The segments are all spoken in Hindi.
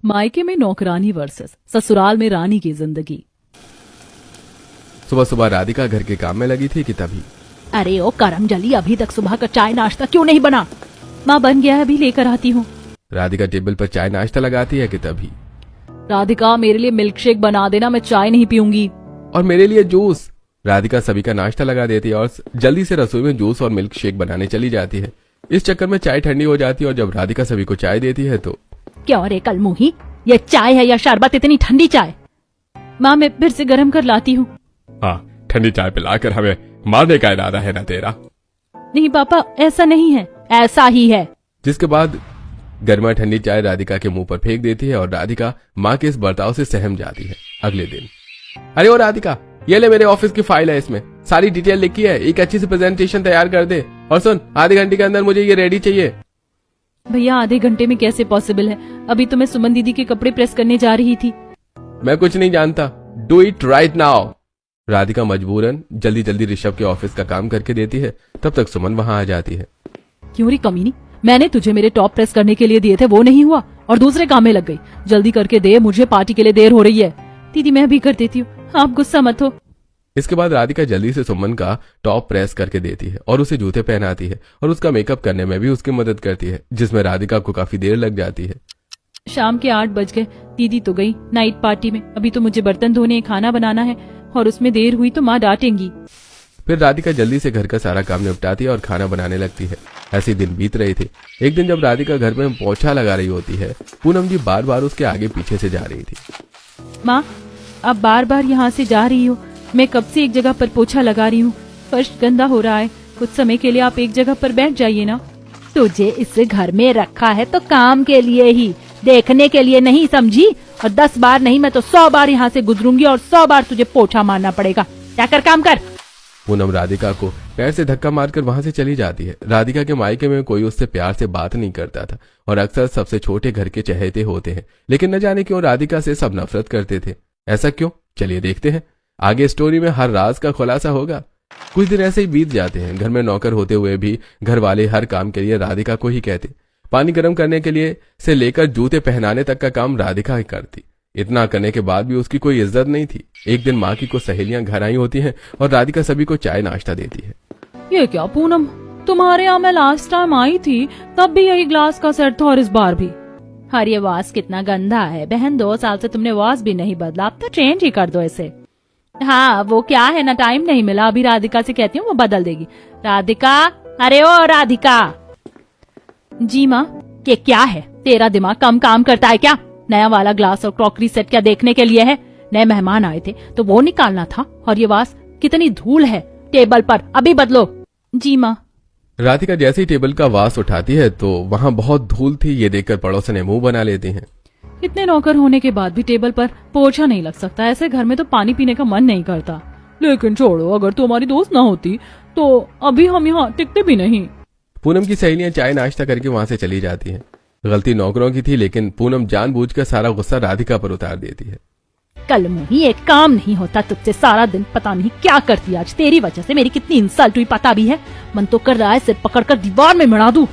मायके में नौकरानी वर्सेस ससुराल में रानी की जिंदगी। सुबह सुबह राधिका घर के काम में लगी थी कि तभी अरे ओ करमजली, अभी तक सुबह का चाय नाश्ता क्यों नहीं बना? माँ बन गया है, अभी लेकर आती हूँ। राधिका टेबल पर चाय नाश्ता लगाती है कि तभी राधिका मेरे लिए मिल्क शेक बना देना, मैं चाय नहीं पीऊंगी। और मेरे लिए जूस। राधिका सभी का नाश्ता लगा देती है और जल्दी से रसोई में जूस और मिल्क शेक बनाने चली जाती है। इस चक्कर में चाय ठंडी हो जाती है और जब राधिका सभी को चाय देती है तो क्या रे कलमुही, ये चाय है या शरबत? इतनी ठंडी चाय? माँ मैं फिर से गर्म कर लाती हूँ। हाँ, ठंडी चाय पिलाकर हमें मारने का इरादा है ना तेरा? नहीं पापा, ऐसा नहीं है, ऐसा ही है। जिसके बाद गर्मा ठंडी चाय राधिका के मुंह पर फेंक देती है और राधिका माँ के इस बर्ताव से सहम जाती है। अगले दिन, अरे ओ राधिका, ये ले मेरे ऑफिस की फाइल है, इसमें सारी डिटेल लिखी है, एक अच्छी सी प्रेजेंटेशन तैयार कर दे और सुन, आधे घंटे के अंदर मुझे ये रेडी चाहिए। भैया आधे घंटे में कैसे पॉसिबल है? अभी तो मैं सुमन दीदी के कपड़े प्रेस करने जा रही थी। मैं कुछ नहीं जानता, do it right now. Radhika मजबूरन जल्दी जल्दी ऋषभ के ऑफिस का काम करके देती है। तब तक सुमन वहां आ जाती है। क्यों री कमीनी, मैंने तुझे मेरे टॉप प्रेस करने के लिए दिए थे, वो नहीं हुआ और दूसरे काम में लग गई। जल्दी करके दे, मुझे पार्टी के लिए देर हो रही है। दीदी मैं भी कर देती हूँ, आप गुस्सा मत हो। इसके बाद राधिका जल्दी से सुमन का टॉप प्रेस करके देती है और उसे जूते पहनाती है और उसका मेकअप करने में भी उसकी मदद करती है, जिसमें राधिका को काफी देर लग जाती है। शाम के 8 बज गए। दीदी तो गई नाइट पार्टी में। अभी तो मुझे बर्तन धोने, खाना बनाना है और उसमें देर हुई तो माँ डांटेंगी। फिर राधिका जल्दी से घर का सारा काम निपटाती है और खाना बनाने लगती है। ऐसे दिन बीत रहे थे। एक दिन जब राधिका घर में पोछा लगा रही होती है, पूनम जी बार बार उसके आगे पीछे से जा रही थी। माँ आप बार बार यहाँ से जा रही हो, मैं कब से एक जगह पर पोछा लगा रही हूँ, फर्श गंदा हो रहा है, कुछ समय के लिए आप एक जगह पर बैठ जाइए ना। तुझे इस घर में रखा है तो काम के लिए ही, देखने के लिए नहीं, समझी? और 10 बार नहीं मैं तो 100 बार यहाँ से गुजरूंगी और 100 बार तुझे पोछा मारना पड़ेगा। जाकर काम कर। पूनम राधिका को पैर से धक्का मारकर वहां से चली जाती है। राधिका के मायके में कोई उससे प्यार से बात नहीं करता था और अक्सर सबसे छोटे घर के चहेते होते हैं, लेकिन न जाने क्यों राधिका से सब नफरत करते थे। ऐसा क्यों? चलिए देखते हैं, आगे स्टोरी में हर राज का खुलासा होगा। कुछ दिन ऐसे ही बीत जाते हैं। घर में नौकर होते हुए भी घर वाले हर काम के लिए राधिका को ही कहते। पानी गर्म करने के लिए से लेकर जूते पहनाने तक का काम राधिका ही करती। इतना करने के बाद भी उसकी कोई इज्जत नहीं थी। एक दिन माँ की कुछ सहेलियां घर आई होती हैं और राधिका सभी को चाय नाश्ता देती है। ये क्या पूनम, तुम्हारे यहाँ मैं लास्ट टाइम आई थी तब भी यही ग्लास का सेट था और इस बार भी। अरे ये वास कितना गंदा है बहन, 2 साल से तुमने वास भी नहीं बदला, अब तो चेंज ही कर दो इसे। हाँ वो क्या है ना, टाइम नहीं मिला, अभी राधिका से कहती हूँ वो बदल देगी। राधिका, अरे ओ राधिका। जी माँ, ये क्या है, तेरा दिमाग कम काम करता है क्या? नया वाला ग्लास और क्रॉकरी सेट क्या देखने के लिए है? नए मेहमान आए थे तो वो निकालना था, और ये वास कितनी धूल है टेबल पर, अभी बदलो। जी माँ। राधिका जैसे ही टेबल का वास उठाती है तो वहाँ बहुत धूल थी। ये देखकर पड़ोसन मुंह बना लेते हैं। इतने नौकर होने के बाद भी टेबल पर पोछा नहीं लग सकता, ऐसे घर में तो पानी पीने का मन नहीं करता। लेकिन छोड़ो, अगर तुम्हारी दोस्त ना होती तो अभी हम यहाँ टिकते भी नहीं। पूनम की सहेलियां चाय नाश्ता करके वहां से चली जाती हैं। गलती नौकरों की थी, लेकिन पूनम जानबूझकर सारा गुस्सा राधिका पर उतार देती है। कल मुही, एक काम नहीं होता तुझसे, सारा दिन पता नहीं क्या करती। आज तेरी वजह से मेरी कितनी इंसल्ट हुई पता भी है। मन तो कर रहा है सिर पकड़कर दीवार में मिला दूं।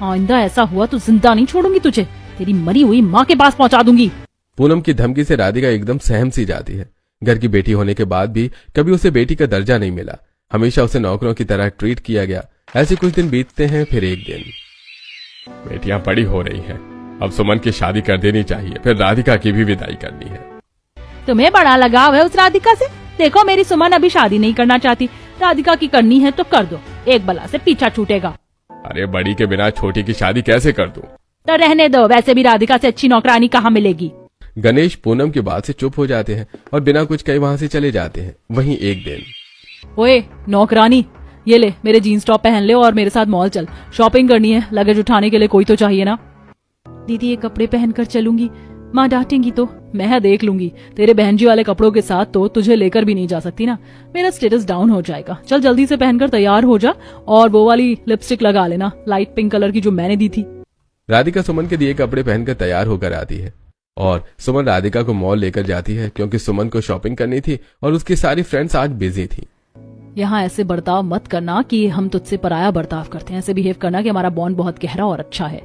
आइंदा ऐसा हुआ तो जिंदा नहीं छोड़ूंगी तुझे, तेरी मरी हुई माँ के पास पहुँचा दूंगी। पूनम की धमकी से राधिका एकदम सहम सी जाती है। घर की बेटी होने के बाद भी कभी उसे बेटी का दर्जा नहीं मिला, हमेशा उसे नौकरों की तरह ट्रीट किया गया। ऐसे कुछ दिन बीतते हैं। फिर एक दिन, बेटियां बड़ी हो रही हैं, अब सुमन की शादी कर देनी चाहिए, फिर राधिका की भी विदाई करनी है। तुम्हें बड़ा लगाव है उस राधिका से? देखो मेरी सुमन अभी शादी नहीं करना चाहती, राधिका की करनी है तो कर दो, एक बला से पीछा छूटेगा। अरे बड़ी के बिना छोटी की शादी कैसे कर दूं? तो रहने दो, वैसे भी राधिका से अच्छी नौकरानी कहाँ मिलेगी। गणेश पूनम की बात से चुप हो जाते हैं और बिना कुछ कहे वहां से चले जाते हैं। वहीं एक दिन, ओए नौकरानी, ये ले मेरे जीन्स टॉप पहन ले और मेरे साथ मॉल चल, शॉपिंग करनी है, लगेज उठाने के लिए कोई तो चाहिए ना। दीदी ये कपड़े पहनकर चलूंगी, माँ डांटेंगी तो मैं देख लूंगी। तेरे बहन जी वाले कपड़ों के साथ तो तुझे लेकर भी नहीं जा सकती ना, मेरा स्टेटस डाउन हो जाएगा। चल जल्दी से पहनकर तैयार हो जा और वो वाली लिपस्टिक लगा लेना, लाइट पिंक कलर की जो मैंने दी थी। राधिका सुमन के दिए कपड़े पहनकर तैयार होकर आती है और सुमन राधिका को मॉल लेकर जाती है, क्योंकि सुमन को शॉपिंग करनी थी और उसकी सारी फ्रेंड्स आज बिजी थी। यहाँ ऐसे बर्ताव मत करना कि हम तुझसे पराया बर्ताव करते हैं, ऐसे बिहेव करना कि हमारा बॉन्ड बहुत गहरा और अच्छा है।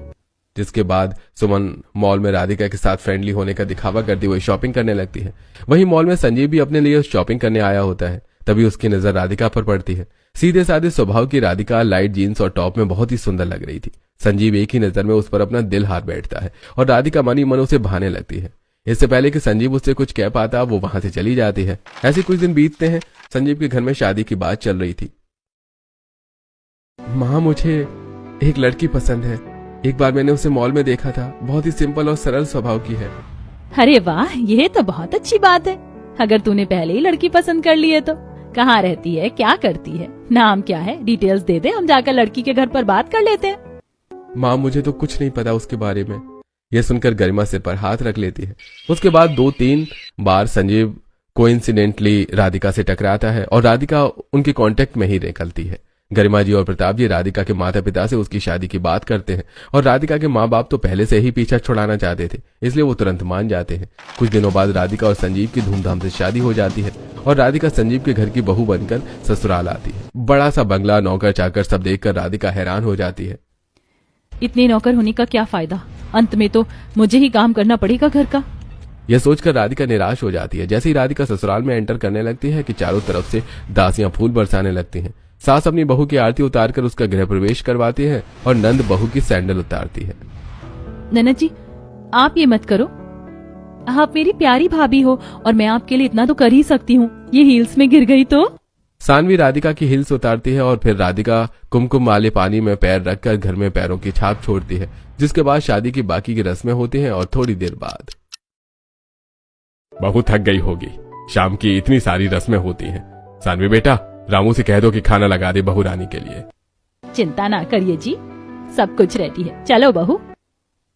जिसके बाद सुमन मॉल में राधिका के साथ फ्रेंडली होने का दिखावा करती हुई शॉपिंग करने लगती है। वहीं मॉल में संजीव भी अपने लिए शॉपिंग करने आया होता है। तभी उसकी नजर राधिका पर पड़ती है। सीधे साधे स्वभाव की राधिका लाइट जीन्स और टॉप में बहुत ही सुंदर लग रही थी। संजीव एक ही नजर में उस पर अपना दिल हार बैठता है और राधिका मन ही मन उसे भाने लगती है। इससे पहले कि संजीव उससे कुछ कह पाता वो वहां से चली जाती है। ऐसे कुछ दिन बीतते हैं। संजीव के घर में शादी की बात चल रही थी। माँ, मुझे एक लड़की पसंद है। एक बार मैंने उसे मॉल में देखा था। बहुत ही सिंपल और सरल स्वभाव की है। अरे वाह, ये तो बहुत अच्छी बात है। अगर तूने पहले ही लड़की पसंद कर ली है तो कहाँ रहती है, क्या करती है, नाम क्या है, डिटेल्स दे दे, हम जाकर लड़की के घर पर बात कर लेते हैं। माँ, मुझे तो कुछ नहीं पता उसके बारे में। यह सुनकर गरिमा सिर पर हाथ रख लेती है। उसके बाद 2-3 बार संजीव कोइंसिडेंटली राधिका से टकराता है और राधिका उनके कांटेक्ट में ही निकलती है। गरिमा जी और प्रताप जी राधिका के माता पिता से उसकी शादी की बात करते हैं और राधिका के माँ बाप तो पहले से ही पीछा छुड़ाना चाहते थे, इसलिए वो तुरंत मान जाते हैं। कुछ दिनों बाद राधिका और संजीव की धूमधाम से शादी हो जाती है और राधिका संजीव के घर की बहू बनकर ससुराल आती है। बड़ा सा बंगला, नौकर चाकर सब देखकर राधिका हैरान हो जाती है। इतने नौकर होने का क्या फायदा, अंत में तो मुझे ही काम करना पड़ेगा घर का। यह सोचकर राधिका निराश हो जाती है। जैसे ही राधिका ससुराल में एंटर करने लगती है कि चारों तरफ से दासियां फूल बरसाने लगती हैं। सास अपनी बहू की आरती उतारकर उसका गृह प्रवेश करवाती है और नंद बहू की सैंडल उतारती है। ननद जी, आप ये मत करो। आप मेरी प्यारी भाभी हो और मैं आपके लिए इतना तो कर ही सकती हूँ। ये हील्स में गिर गई तो। सानवी राधिका की हिल्स उतारती है और फिर राधिका कुमकुम वाले पानी में पैर रखकर घर में पैरों की छाप छोड़ती है, जिसके बाद शादी की बाकी की रस्में होती हैं। और थोड़ी देर बाद बहू थक गई होगी, शाम की इतनी सारी रस्में होती हैं। सानवी बेटा, रामू से कह दो कि खाना लगा दे बहू रानी के लिए। चिंता ना करिए जी, सब कुछ रेडी है, चलो बहू।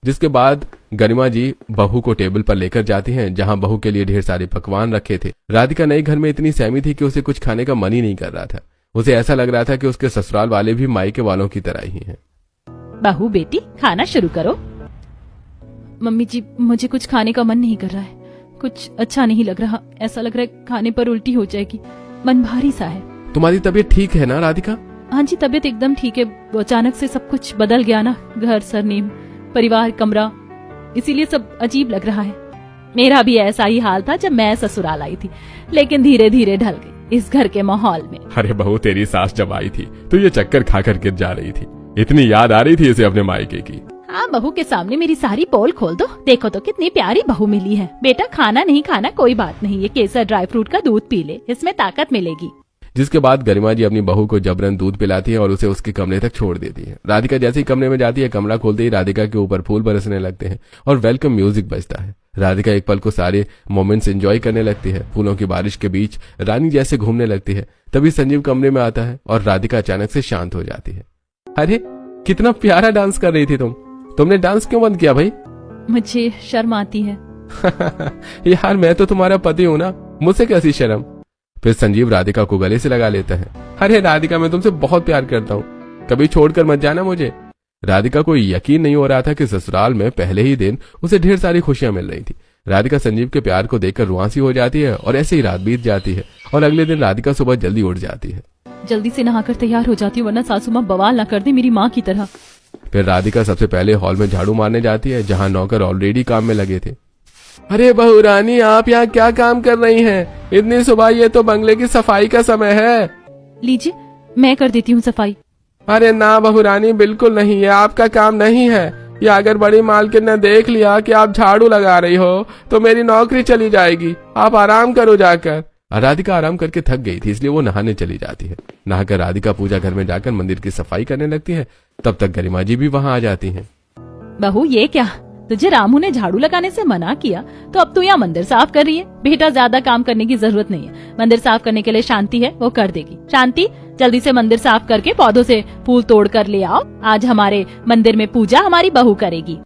जिसके बाद गरिमा जी बहू को टेबल पर लेकर जाती हैं, जहां बहू के लिए ढेर सारे पकवान रखे थे। राधिका नए घर में इतनी सहमी थी कि उसे कुछ खाने का मन ही नहीं कर रहा था। उसे ऐसा लग रहा था कि उसके ससुराल वाले भी मायके वालों की तरह ही हैं। बहू बेटी, खाना शुरू करो। मम्मी जी, मुझे कुछ खाने का मन नहीं कर रहा है, कुछ अच्छा नहीं लग रहा। ऐसा लग रहा है खाने पर उल्टी हो जाएगी, मन भारी सा है। तुम्हारी तबीयत ठीक है ना राधिका? हाँ जी, तबीयत एकदम ठीक है। अचानक से सब कुछ बदल गया ना, घर, सरनेम, परिवार, कमरा, इसीलिए सब अजीब लग रहा है। मेरा भी ऐसा ही हाल था जब मैं ससुराल आई थी, लेकिन धीरे धीरे ढल गई इस घर के माहौल में। अरे बहू, तेरी सास जब आई थी तो ये चक्कर खाकर गिर जा रही थी। इतनी याद आ रही थी इसे अपने मायके की। हाँ, बहू के सामने मेरी सारी पोल खोल दो, देखो तो कितनी प्यारी बहू मिली है। बेटा, खाना नहीं खाना कोई बात नहीं, ये केसर ड्राई फ्रूट का दूध पी ले, इसमें ताकत मिलेगी। जिसके बाद गरिमा जी अपनी बहू को जबरन दूध पिलाती है और उसे उसके कमरे तक छोड़ देती है। राधिका जैसे ही कमरे में जाती है, कमरा खोलते ही राधिका के ऊपर फूल बरसने लगते हैं और वेलकम म्यूजिक बजता है। राधिका एक पल को सारे मोमेंट्स एंजॉय करने लगती है। फूलों की बारिश के बीच रानी जैसे घूमने लगती है। तभी संजीव कमरे में आता है और राधिका अचानक से शांत हो जाती है। अरे, कितना प्यारा डांस कर रही थी तुमने डांस क्यों बंद किया भाई? मुझे शर्म आती है। यार, मैं तो तुम्हारा पति हूँ ना, मुझसे कैसी शर्म? फिर संजीव राधिका को गले से लगा लेता है। अरे राधिका, मैं तुमसे बहुत प्यार करता हूँ, कभी छोड़कर मत जाना मुझे। राधिका को यकीन नहीं हो रहा था कि ससुराल में पहले ही दिन उसे ढेर सारी खुशियां मिल रही थी। राधिका संजीव के प्यार को देखकर रुआंसी हो जाती है और ऐसे ही रात बीत जाती है और अगले दिन राधिका सुबह जल्दी उठ जाती है। जल्दी से नहाकर तैयार हो जाती हूँ, वरना सासू माँ बवाल ना कर दे मेरी माँ की तरह। फिर राधिका सबसे पहले हॉल में झाड़ू मारने जाती है, जहाँ नौकर ऑलरेडी काम में लगे थे। अरे बहू रानी, आप यहाँ क्या काम कर रही हैं? इतनी सुबह, ये तो बंगले की सफाई का समय है। लीजिए, मैं कर देती हूँ सफाई। अरे ना बहू रानी, बिल्कुल नहीं, ये आपका काम नहीं है। ये अगर बड़ी मालकिन ने देख लिया कि आप झाड़ू लगा रही हो तो मेरी नौकरी चली जाएगी। आप आराम करो जाकर। राधिका आराम करके थक गई थी, इसलिए वो नहाने चली जाती है। नहाकर राधिका पूजा घर में जाकर मंदिर की सफाई करने लगती है। तब तक गरिमा जी भी वहाँ आ जाती हैं। बहू, ये क्या, तुझे रामू ने झाड़ू लगाने से मना किया तो अब तू यहाँ मंदिर साफ कर रही है? बेटा, ज्यादा काम करने की जरूरत नहीं है। मंदिर साफ करने के लिए शांति है, वो कर देगी। शांति, जल्दी से मंदिर साफ करके पौधों से फूल तोड़ कर ले आओ। आज हमारे मंदिर में पूजा हमारी बहू करेगी।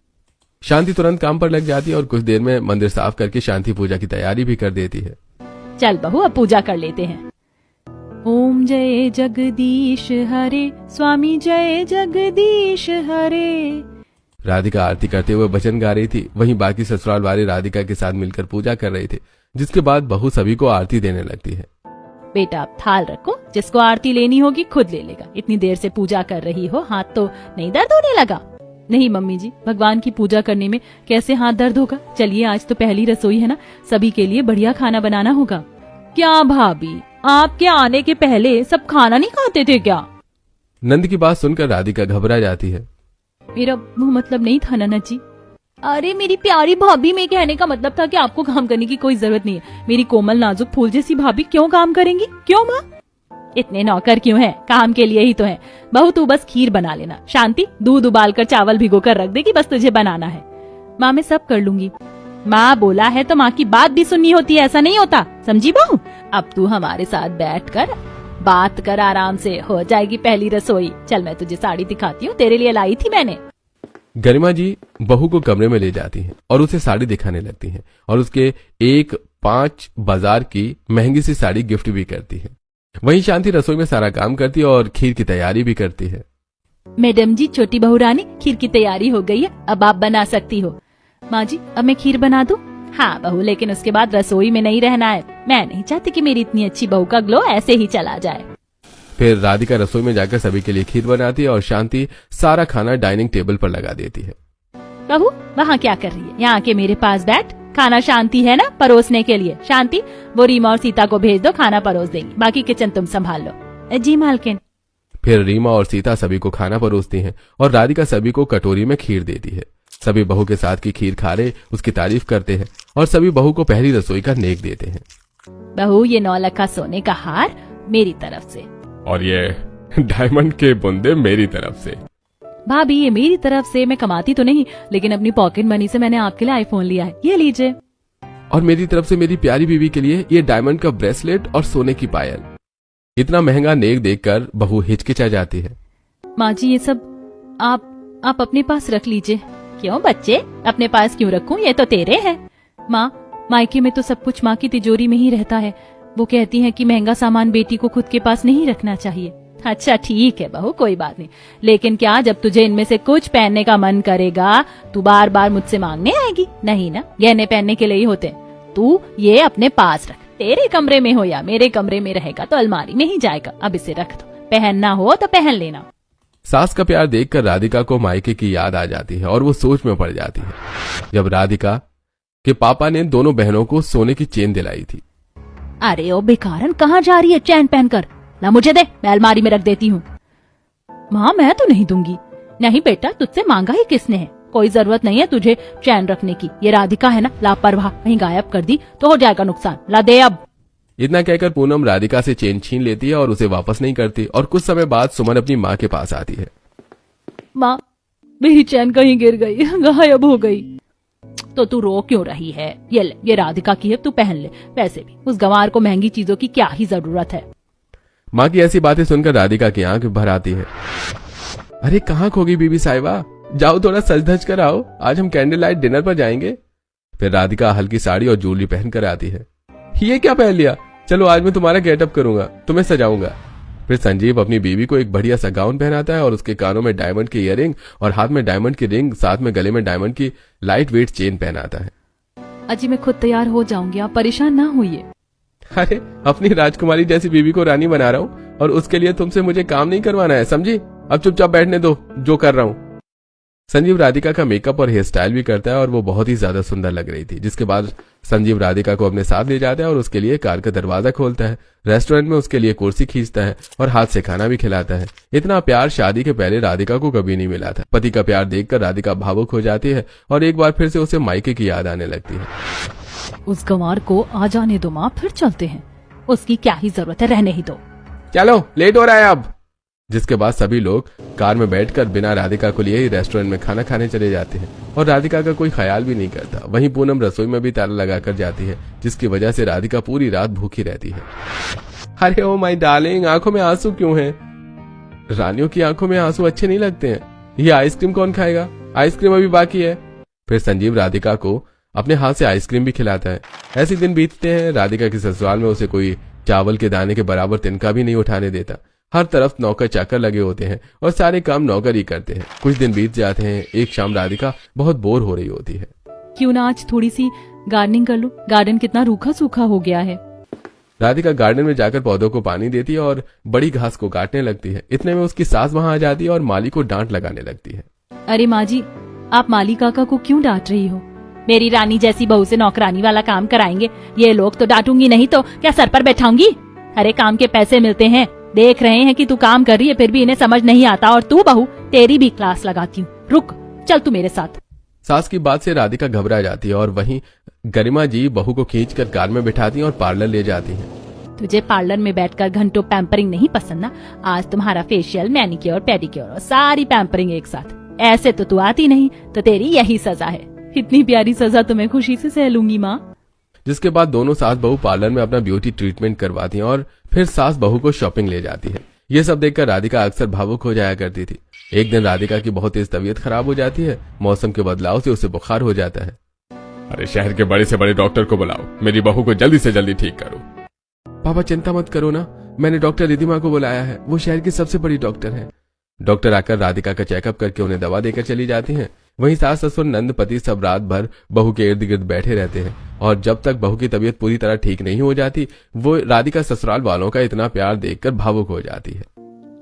शांति तुरंत काम पर लग जाती है और कुछ देर में मंदिर साफ करके शांति पूजा की तैयारी भी कर देती है। चल बहू, अब पूजा कर लेते हैं। ओम जय जगदीश हरे, स्वामी जय जगदीश हरे। राधिका आरती करते हुए भजन गा रही थी। वहीं बाकी ससुराल वाले राधिका के साथ मिलकर पूजा कर रहे थे। जिसके बाद बहू सभी को आरती देने लगती है। बेटा, आप थाल रखो, जिसको आरती लेनी होगी खुद ले लेगा। इतनी देर से पूजा कर रही हो, हाथ तो नहीं दर्द होने लगा? नहीं मम्मी जी, भगवान की पूजा करने में कैसे हाथ दर्द होगा। चलिए आज तो पहली रसोई है ना, सभी के लिए बढ़िया खाना बनाना होगा। क्या भाभी, आपके आने के पहले सब खाना नहीं खाते थे क्या? नंद की बात सुनकर राधिका घबरा जाती है। मेरा वो मतलब नहीं था ननद जी। अरे मेरी प्यारी भाभी, मैं कहने का मतलब था कि आपको काम करने की कोई जरूरत नहीं है। मेरी कोमल नाजुक फूल जैसी भाभी क्यों काम करेंगी? क्यों माँ? इतने नौकर क्यों हैं? काम के लिए ही तो हैं। बहू तू बस खीर बना लेना। शांति दूध उबाल कर चावल भिगो कर रख देगी, बस तुझे बनाना है। माँ मैं सब कर लूंगी। माँ बोला है तो माँ की बात भी सुननी होती है, ऐसा नहीं होता, समझी बहू? अब तू हमारे साथ बैठ कर बात कर, आराम से हो जाएगी पहली रसोई। चल मैं तुझे साड़ी दिखाती हूँ, तेरे लिए लाई थी मैंने। गरिमा जी बहू को कमरे में ले जाती हैं और उसे साड़ी दिखाने लगती हैं और उसके एक 5 बाजार की महंगी सी साड़ी गिफ्ट भी करती है। वहीं शांति रसोई में सारा काम करती है और खीर की तैयारी भी करती है। मैडम जी, छोटी बहू रानी, खीर की तैयारी हो गई है, अब आप बना सकती हो। माँ जी अब मैं खीर बना दूं? हाँ बहू, लेकिन उसके बाद रसोई में नहीं रहना है। मैं नहीं चाहती कि मेरी इतनी अच्छी बहू का ग्लो ऐसे ही चला जाए। फिर राधिका रसोई में जाकर सभी के लिए खीर बनाती है और शांति सारा खाना डाइनिंग टेबल पर लगा देती है। बहू वहाँ क्या कर रही है? यहाँ के मेरे पास बैठ, खाना शांति है ना परोसने के लिए। शांति, वो रीमा और सीता को भेज दो, खाना परोस देंगी, बाकी किचन तुम संभाल लो। जी मालकिन। फिर रीमा और सीता सभी को खाना परोसती हैं और राधिका सभी को कटोरी में खीर देती है। सभी बहू के साथ की खीर खा रहे उसकी तारीफ करते हैं और सभी बहू को पहली रसोई का नेक देते हैं। बहू ये 9 लखा सोने का हार मेरी तरफ से, और ये डायमंड के बुंदे मेरी तरफ से। भाभी ये मेरी तरफ से, मैं कमाती तो नहीं लेकिन अपनी पॉकेट मनी से मैंने आपके लिए आईफोन लिया है, ये लीजिए। और मेरी तरफ से मेरी प्यारी बीवी के लिए ये डायमंड का ब्रेसलेट और सोने की पायल। इतना महंगा नेक देखकर बहू हिचकिचा जाती है। माँ जी ये सब आप अपने पास रख लीजिए। क्यों बच्चे, अपने पास क्यों रखूं? ये तो तेरे हैं। माँ, मायके में तो सब कुछ माँ की तिजोरी में ही रहता है। वो कहती हैं कि महंगा सामान बेटी को खुद के पास नहीं रखना चाहिए। अच्छा ठीक है बहू, कोई बात नहीं, लेकिन क्या जब तुझे इनमें से कुछ पहनने का मन करेगा तू बार बार मुझसे मांगने आएगी? नहीं ना, गहने पहनने के लिए ही होते हैं। तू ये अपने पास रख, तेरे कमरे में हो या मेरे कमरे में रहेगा तो अलमारी में ही जाएगा। अब इसे रख दो, पहनना हो तो पहन लेना। सास का प्यार देखकर राधिका को मायके की याद आ जाती है और वो सोच में पड़ जाती है जब राधिका के पापा ने दोनों बहनों को सोने की चेन दिलाई थी। अरे ओ बेकारन, कहाँ जा रही है चैन पहनकर? ला मुझे दे, मैं अलमारी में रख देती हूँ। माँ मैं तो नहीं दूंगी। नहीं बेटा, तुझसे मांगा ही किसने है? कोई जरूरत नहीं है तुझे चैन रखने की। ये राधिका है ना लापरवाह, कहीं गायब कर दी तो हो जाएगा नुकसान। ला दे अब। इतना कहकर पूनम राधिका से चेन छीन लेती है और उसे वापस नहीं करती और कुछ समय बाद सुमन अपनी माँ के पास आती है। माँ मेरी चैन कहीं गिर गई, गायब हो गई। तो तू रो क्यों रही है? ये ले, ये राधिका की है, तू पहन ले। वैसे भी उस गंवार को महंगी चीजों की क्या ही जरूरत है। माँ की ऐसी बातें सुनकर राधिका की आंख भर आती है। अरे कहाँ खो गई बीबी साहिबा? जाओ थोड़ा सज धज कर आओ, आज हम कैंडल लाइट डिनर पर जाएंगे। फिर राधिका हल्की साड़ी और ज्वेलरी पहन कर आती है। ये क्या पहन लिया? चलो आज मैं तुम्हारा गेटअप करूंगा, तुम्हें सजाऊंगा। फिर संजीव अपनी बीवी को एक बढ़िया सा गाउन पहनाता है और उसके कानों में डायमंड की ईयरिंग और हाथ में डायमंड की रिंग, साथ में गले में डायमंड की लाइट वेट चेन पहनाता है। अजी मैं खुद तैयार हो जाऊंगी, आप परेशान ना होइए। अरे अपनी राजकुमारी जैसी बीवी को रानी बना रहा हूँ और उसके लिए तुमसे मुझे काम नहीं करवाना है, समझी? अब चुपचाप बैठने दो जो कर रहा हूँ। संजीव राधिका का मेकअप और हेयर स्टाइल भी करता है और वो बहुत ही ज्यादा सुंदर लग रही थी, जिसके बाद संजीव राधिका को अपने साथ ले जाता है और उसके लिए कार का दरवाजा खोलता है, रेस्टोरेंट में उसके लिए कुर्सी खींचता है और हाथ से खाना भी खिलाता है। इतना प्यार शादी के पहले राधिका को कभी नहीं मिला था। पति का प्यार देखकर राधिका भावुक हो जाती है और एक बार फिर से उसे मायके की याद आने लगती है। उस गंवार को आ जाने दो माँ, फिर चलते हैं। उसकी क्या ही जरूरत है, रहने ही दो। चलो लेट हो रहा है अब। जिसके बाद सभी लोग कार में बैठकर बिना राधिका को लिए ही रेस्टोरेंट में खाना खाने चले जाते हैं और राधिका का कोई ख्याल भी नहीं करता। वहीं पूनम रसोई में भी ताला लगाकर जाती है, जिसकी वजह से राधिका पूरी रात भूखी रहती है। अरे ओ माय डार्लिंग, आंखों में आंसू क्यों हैं? रानियों की आंखों में आंसू अच्छे नहीं लगते हैं। ये आइसक्रीम कौन खाएगा? आइसक्रीम अभी बाकी है। फिर संजीव राधिका को अपने हाथ से आइसक्रीम भी खिलाता है। ऐसे दिन बीतते हैं। राधिका के ससुराल में उसे कोई चावल के दाने के बराबर तिनका भी नहीं उठाने देता। हर तरफ नौकर चाकर लगे होते हैं और सारे काम नौकर ही करते हैं। कुछ दिन बीत जाते हैं। एक शाम राधिका बहुत बोर हो रही होती है। क्यों ना आज थोड़ी सी गार्डनिंग कर लूं? गार्डन कितना रूखा सूखा हो गया है। राधिका गार्डन में जाकर पौधों को पानी देती है और बड़ी घास को काटने लगती है। इतने में उसकी सास वहां आ जाती है और माली को डांट लगाने लगती है। अरे माँ जी, आप माली काका को क्यों डांट रही हो? मेरी रानी जैसी बहू से नौकरानी वाला काम कराएंगे ये लोग, तो डांटूंगी नहीं तो क्या सर पर बैठाऊंगी? अरे काम के पैसे मिलते हैं, देख रहे हैं कि तू काम कर रही है फिर भी इन्हें समझ नहीं आता, और तू बहू तेरी भी क्लास लगाती हूँ। रुक, चल तू मेरे साथ। सास की बात से राधिका घबरा जाती है और वहीं गरिमा जी बहू को खींचकर कार में बिठाती हैं और पार्लर ले जाती हैं। तुझे पार्लर में बैठकर घंटों पैम्परिंग नहीं पसंद ना? आज तुम्हारा फेशियल, मैनिक्योर, पेडिक्योर और सारी पैम्परिंग एक साथ। ऐसे तो तू आती नहीं, तो तेरी यही सजा है। इतनी प्यारी सजा तो मैं खुशी से सह लूंगी माँ। जिसके बाद दोनों सास बहू पार्लर में अपना ब्यूटी ट्रीटमेंट करवाती हैं और फिर सास बहू को शॉपिंग ले जाती है। ये सब देखकर राधिका अक्सर भावुक हो जाया करती थी। एक दिन राधिका की बहुत तेज तबीयत खराब हो जाती है। मौसम के बदलाव से उसे बुखार हो जाता है। अरे शहर के बड़े से बड़े डॉक्टर को बुलाओ, मेरी बहू को जल्दी से जल्दी ठीक करो। पापा चिंता मत करो ना, मैंने डॉक्टर रिधिमा को बुलाया है, वो शहर की सबसे बड़ी डॉक्टर है। डॉक्टर आकर राधिका का चेकअप करके उन्हें दवा देकर चली जाती हैं। वहीं सास ससुर नंदपति सब रात भर बहू के इर्द गिर्द बैठे रहते हैं और जब तक बहू की तबीयत पूरी तरह ठीक नहीं हो जाती वो राधिका ससुराल वालों का इतना प्यार देखकर भावुक हो जाती है।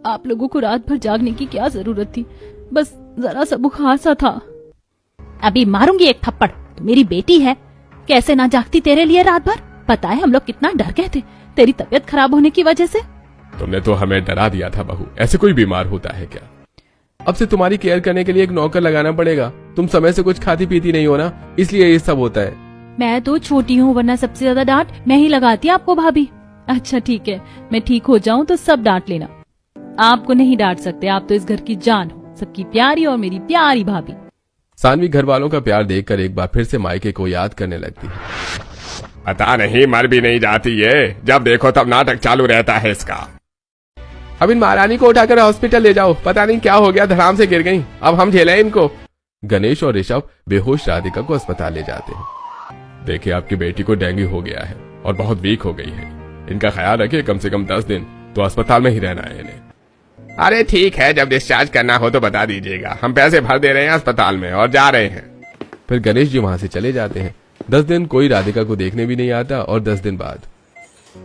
आप लोगों को रात भर जागने की क्या जरूरत थी, बस जरा सा बुखार सा था। अभी मारूंगी एक थप्पड़, तो मेरी बेटी है, कैसे ना जागती तेरे लिए रात भर। पता है हम लोग कितना डर गए थे तेरी तबीयत खराब होने की वजह से। तुमने तो हमें डरा दिया था बहू, ऐसे कोई बीमार होता है क्या? अब से तुम्हारी केयर करने के लिए एक नौकर लगाना पड़ेगा। तुम समय से कुछ खाती पीती नहीं हो ना, इसलिए ये सब होता है। मैं तो छोटी हूँ, वरना सबसे ज्यादा डांट मैं ही लगाती आपको भाभी। अच्छा ठीक है, मैं ठीक हो जाऊँ तो सब डांट लेना। आपको नहीं डांट सकते, आप तो इस घर की जान हो, सबकी प्यारी और मेरी प्यारी भाभी। सानवी घर वालों का प्यार देखकर एक बार फिर से मायके को याद करने लगती है। पता नहीं मर भी नहीं जाती ये, जब देखो तब नाटक चालू रहता है इसका। अब इन महारानी को उठाकर हॉस्पिटल ले जाओ, पता नहीं क्या हो गया, धड़ाम से गिर गई, अब हम झेलें इनको। गणेश और ऋषभ बेहोश राधिका को अस्पताल ले जाते हैं। देखिए आपकी बेटी को डेंगू हो गया है और बहुत वीक हो गई है, इनका ख्याल रखिए, कम से कम 10 दिन तो अस्पताल में ही रहना है इन्हें। अरे ठीक है, जब डिस्चार्ज करना हो तो बता दीजिएगा, हम पैसे भर दे रहे हैं अस्पताल में और जा रहे हैं। फिर गणेश जी वहां से चले जाते हैं। 10 दिन कोई राधिका को देखने भी नहीं आता और 10 दिन बाद,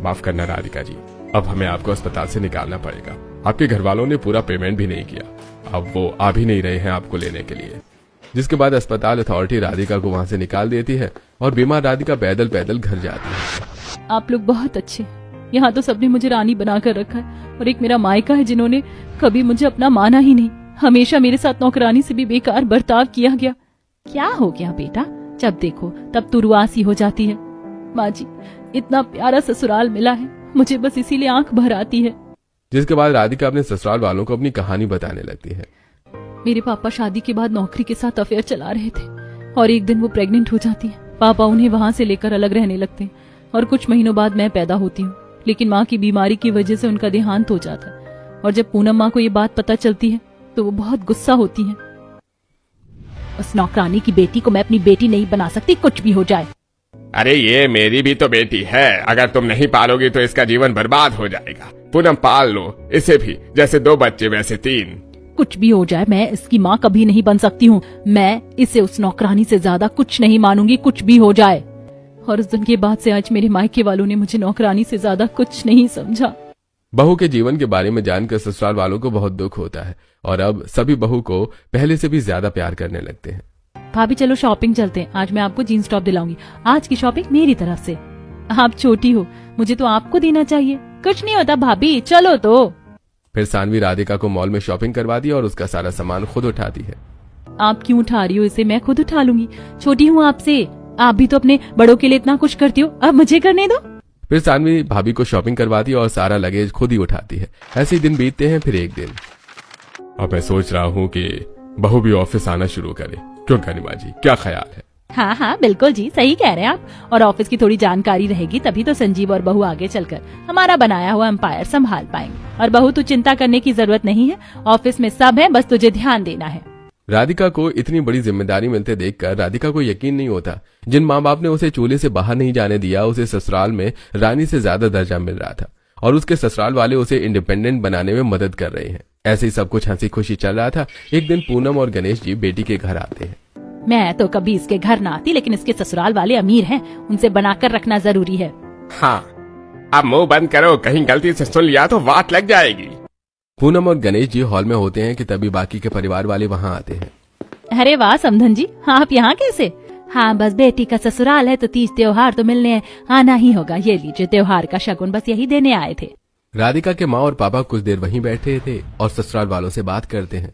माफ करना राधिका जी, अब हमें आपको अस्पताल से निकालना पड़ेगा। आपके घर वालों ने पूरा पेमेंट भी नहीं किया, अब वो आ भी नहीं रहे हैं आपको लेने के लिए। जिसके बाद अस्पताल अथॉरिटी राधिका को वहां से निकाल देती है और बीमार राधिका पैदल पैदल घर जाती है। आप लोग बहुत अच्छे, यहाँ तो सबने मुझे रानी बनाकर रखा है, और एक मेरा मायका है जिन्होंने कभी मुझे अपना माना ही नहीं। हमेशा मेरे साथ नौकरानी से भी बेकार बर्ताव किया गया। क्या हो गया बेटा, जब देखो तब तू रुआसी हो जाती है। माँ जी, इतना प्यारा ससुराल मिला है, मुझे बस इसीलिए आंख भर आती है। जिसके बाद राधिका अपने ससुराल वालों को अपनी कहानी बताने लगती है। मेरे पापा शादी के बाद नौकरी के साथ अफेयर चला रहे थे और एक दिन वो प्रेग्नेंट हो जाती है। पापा उन्हें वहां से लेकर अलग रहने लगते हैं और कुछ महीनों बाद मैं पैदा होती हूँ, लेकिन माँ की बीमारी की वजह से उनका देहांत हो जाता है। और जब पूनम माँ को ये बात पता चलती है तो वो बहुत गुस्सा होती है। उस नौकरानी की बेटी को मैं अपनी बेटी नहीं बना सकती, कुछ भी हो जाए। अरे ये मेरी भी तो बेटी है, अगर तुम नहीं पालोगी तो इसका जीवन बर्बाद हो जाएगा। पूनम पाल लो इसे भी, जैसे 2 बच्चे वैसे 3। कुछ भी हो जाए, मैं इसकी माँ कभी नहीं बन सकती हूँ। मैं इसे उस नौकरानी से ज्यादा कुछ नहीं मानूंगी, कुछ भी हो जाए। और उस दिन के बाद से आज मेरे मायके वालों ने मुझे नौकरानी से ज्यादा कुछ नहीं समझा। बहू के जीवन के बारे में जानकर ससुराल वालों को बहुत दुख होता है और अब सभी बहू को पहले से भी ज्यादा प्यार करने लगते हैं। भाभी चलो शॉपिंग चलते हैं, आज मैं आपको जीन्स टॉप दिलाऊंगी। आज की शॉपिंग मेरी तरफ से। आप छोटी हो, मुझे तो आपको देना चाहिए। कुछ नहीं होता भाभी, चलो तो। फिर सानवी राधिका को मॉल में शॉपिंग करवाती है और उसका सारा सामान खुद उठाती है। आप क्यों उठा रही हो इसे, मैं खुद उठा लूंगी, छोटी हूँ आपसे। आप भी तो अपने बड़ों के लिए इतना कुछ करती हो, अब मुझे करने दो। फिर सानवी भाभी को शॉपिंग करवाती है और सारा लगेज खुद ही उठाती है। ऐसे ही दिन बीतते हैं। फिर एक दिन, अब मैं सोच रहा हूँ कि बहू भी ऑफिस आना शुरू करे, क्यों गरिमा जी, क्या ख्याल है? हाँ हाँ बिल्कुल जी, सही कह रहे हैं आप। और ऑफिस की थोड़ी जानकारी रहेगी तभी तो संजीव और बहू आगे चलकर हमारा बनाया हुआ एम्पायर संभाल पाएंगे। और बहू, तू चिंता करने की जरूरत नहीं है, ऑफिस में सब है, बस तुझे ध्यान देना है। राधिका को इतनी बड़ी जिम्मेदारी मिलते देखकर राधिका को यकीन नहीं होता। जिन माँ बाप ने उसे चूल्हे से बाहर नहीं जाने दिया, उसे ससुराल में रानी से ज्यादा दर्जा मिल रहा था और उसके ससुराल वाले उसे इंडिपेंडेंट बनाने में मदद कर रहे हैं। ऐसे ही सब कुछ हंसी खुशी चल रहा था। एक दिन पूनम और गणेश जी बेटी के घर आते हैं। मैं तो कभी इसके घर ना आती, लेकिन इसके ससुराल वाले अमीर हैं, उनसे बनाकर रखना जरूरी है। हाँ, अब मुंह बंद करो, कहीं गलती से सुन लिया तो वाट लग जाएगी। पूनम और गणेश जी हॉल में होते हैं कि तभी बाकी के परिवार वाले वहां आते हैं। अरे वाह समधन जी, आप यहाँ कैसे? हाँ बस बेटी का ससुराल है तो तीज त्योहार तो मिलने आना ही होगा। ये लीजिए त्योहार का शगुन, बस यही देने आए थे। राधिका के माँ और पापा कुछ देर वहीं बैठे थे और ससुराल वालों से बात करते हैं।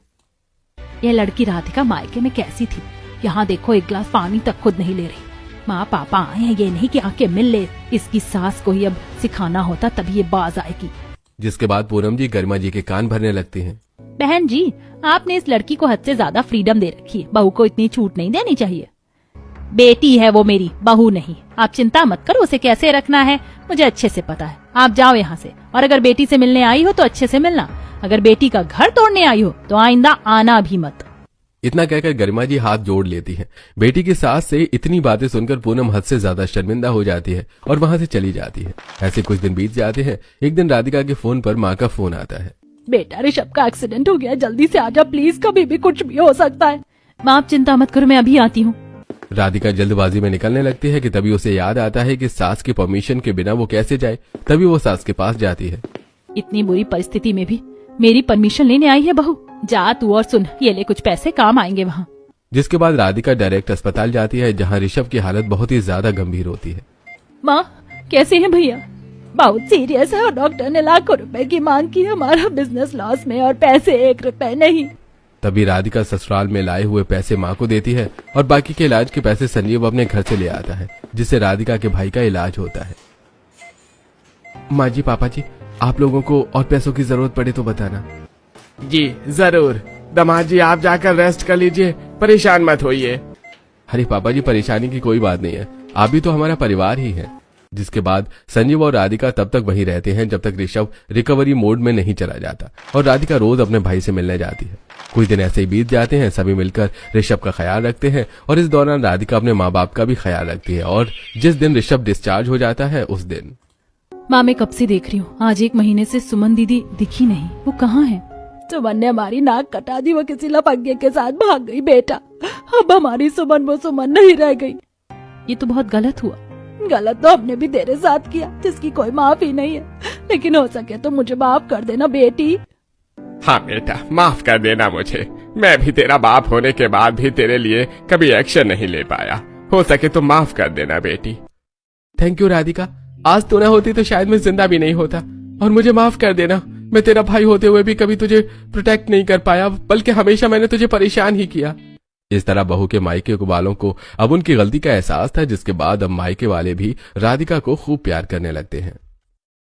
यह लड़की राधिका मायके में कैसी थी, यहाँ देखो एक गिलास पानी तक खुद नहीं ले रही। माँ पापा आए हैं, ये नहीं कि आके मिल ले। इसकी सास को ही अब सिखाना होता तभी ये बाज आएगी। जिसके बाद पूनम जी गरिमा जी के कान भरने लगती हैं। बहन जी, आपने इस लड़की को हद से ज्यादा फ्रीडम दे रखी है, बहू को इतनी छूट नहीं देनी चाहिए। बेटी है वो मेरी, बहू नहीं। आप चिंता मत करो, उसे कैसे रखना है मुझे अच्छे से पता है। आप जाओ यहाँ से, और अगर बेटी से मिलने आई हो तो अच्छे से मिलना। अगर बेटी का घर तोड़ने आई हो तो आइंदा आना भी मत। इतना कहकर गरिमा जी हाथ जोड़ लेती हैं। बेटी की सास से इतनी बातें सुनकर पूनम हद से ज्यादा शर्मिंदा हो जाती है और वहां से चली जाती है। ऐसे कुछ दिन बीत जाते हैं। एक दिन राधिका के फोन पर माँ का फोन आता है। बेटा ऋषभ का एक्सीडेंट हो गया, जल्दी से आजा प्लीज, कभी भी कुछ भी हो सकता है। माँ आप चिंता मत करो, मैं अभी आती हूँ। राधिका जल्दबाजी में निकलने लगती है कि तभी उसे याद आता है कि सास की परमिशन के बिना वो कैसे जाए। तभी वो सास के पास जाती है। इतनी बुरी परिस्थिति में भी मेरी परमिशन लेने आई है बहू। जा तू और सुन, ये ले कुछ पैसे, काम आएंगे वहाँ। जिसके बाद राधिका डायरेक्ट अस्पताल जाती है, जहाँ ऋषभ की हालत बहुत ही ज्यादा गंभीर होती है। माँ कैसे हैं भैया? बहुत सीरियस है और डॉक्टर ने लाखों रुपए की मांग की। हमारा बिजनेस लॉस में और पैसे 1 रुपए नहीं। तभी राधिका ससुराल में लाए हुए पैसे माँ को देती है और बाकी के इलाज के पैसे संजीव अपने घर से ले आता है, जिससे राधिका के भाई का इलाज होता है। माँ जी पापा जी, आप लोगों को और पैसों की जरूरत पड़े तो बताना। जी जरूर। दामाद जी आप जाकर रेस्ट कर लीजिए, परेशान मत होइए। अरे पापा जी परेशानी की कोई बात नहीं है, आप भी तो हमारा परिवार ही है। जिसके बाद संजीव और राधिका तब तक वहीं रहते हैं जब तक ऋषभ रिकवरी मोड में नहीं चला जाता और राधिका रोज अपने भाई से मिलने जाती है। कुछ दिन ऐसे ही बीत जाते हैं। सभी मिलकर ऋषभ का ख्याल रखते हैं और इस दौरान राधिका अपने माँ बाप का भी ख्याल रखती है। और जिस दिन ऋषभ डिस्चार्ज हो जाता है उस दिन माँ मैं कब से देख रही हूँ, आज 1 महीने से सुमन दीदी दिखी नहीं। वो कहाँ है? सुमन ने हमारी नाक कटा दी, वो किसी लफंगे के साथ भाग गई बेटा। अब हमारी सुमन वो सुमन नहीं रह गई। ये तो बहुत गलत हुआ। गलत तो हमने भी तेरे साथ किया, जिसकी कोई माफी नहीं है। लेकिन हो सके तो मुझे माफ कर देना बेटी। हाँ बेटा माफ कर देना मुझे। मैं भी तेरा बाप होने के बाद भी तेरे लिए कभी एक्शन नहीं ले पाया। हो सके तो माफ कर देना बेटी। थैंक यू राधिका, आज तू ना होती तो शायद मैं जिंदा भी नहीं होता। और मुझे माफ कर देना, मैं तेरा भाई होते हुए भी कभी तुझे प्रोटेक्ट नहीं कर पाया, बल्कि हमेशा मैंने तुझे परेशान ही किया। इस तरह बहू के मायके वालों को अब उनकी गलती का एहसास था, जिसके बाद अब मायके वाले भी राधिका को खूब प्यार करने लगते हैं।